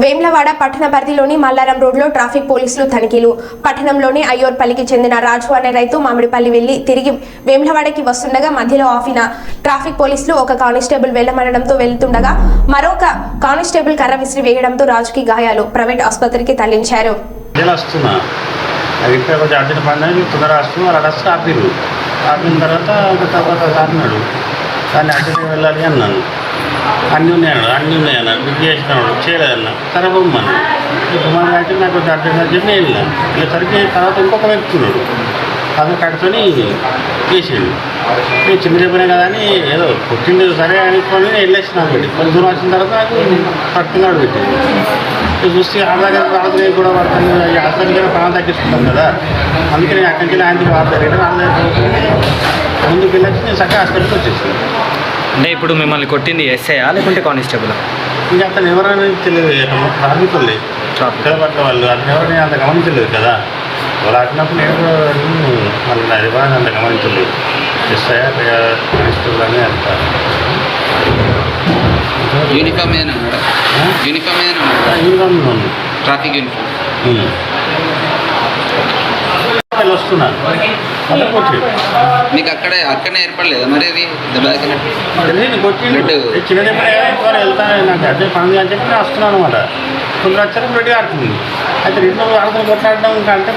వేములవాడ పట్టణ పరిధిలోని మల్లారం రోడ్లో ట్రాఫిక్ పోలీసులు తనిఖీలు. పట్టణంలోని అయ్యోర్పల్లికి చెందిన రాజు అనే రైతు మామిడిపల్లి వెళ్లి తిరిగి వేములవాడకి వస్తుండగా మధ్యలో ఆపిన ట్రాఫిక్ పోలీసులు ఒక కానిస్టేబుల్ వెళ్లమనడంతో వెళ్తుండగా మరొక కానిస్టేబుల్ కర్ర విసిరి వేయడంతో రాజుకి గాయాలు. ప్రైవేట్ ఆసుపత్రికి తరలించారు. అన్నీ ఉన్నాయన్నాడు బుక్ చేసినాడు చేయలేదన్న సరే బొమ్మన్నాడు. బొమ్మని అయితే నాకు కొంచెం అర్జెంట్ చెప్పి నేను వెళ్ళేసరికి తర్వాత ఇంకొక వ్యక్తున్నాడు అతను కట్టుకొని చేసాడు. నేను చిన్న చెప్పినా కదా అని ఏదో పుట్టిండు సరే అనుకొని వెళ్ళేసినా పెట్టి కొంచెం దూరం వచ్చిన తర్వాత నాకు పట్టుకున్నాడు పెట్టింది చూస్తే ఆడదాకా కూడా పడుతుంది. హాస్పిటల్ కూడా ప్రాణం తగ్గిస్తున్నాం కదా, అందుకే నేను అక్కడికి వెళ్ళి ఆయనకి ముందుకు వెళ్ళొచ్చి నేను చక్కగా హాస్పిటల్కి వచ్చేసాను. అంటే ఇప్పుడు మిమ్మల్ని కొట్టింది ఎస్ఐయా లేకుంటే కానిస్టేబుల్? ఇంకా అతను ఎవరైనా తెలియదు, ట్రాఫిక్ వాళ్ళు పట్ల వాళ్ళు అతను ఎవరైనా అంత గమనించలేదు కదా. వాళ్ళు ఆడినప్పుడు నేను కూడా మళ్ళీ అది కూడా అంత గమనించలేదు. ఎస్ఐయా కానిస్టేబుల్ అని అంత యూనిఫామ్ ట్రాఫిక్ యూనిఫామ్ వస్తున్నాను మీకు అక్కడనే ఏర్పడలేదా మరి అది కొట్టిండు చిన్న వెళ్తాను నాకు అదే పని అని చెప్పి నేను వస్తున్నాను అనమాట. కొన్ని లక్షలకు రెడీ ఆడుతుంది అయితే రెండు ఆడుతున్న కొట్లాడడం అంటే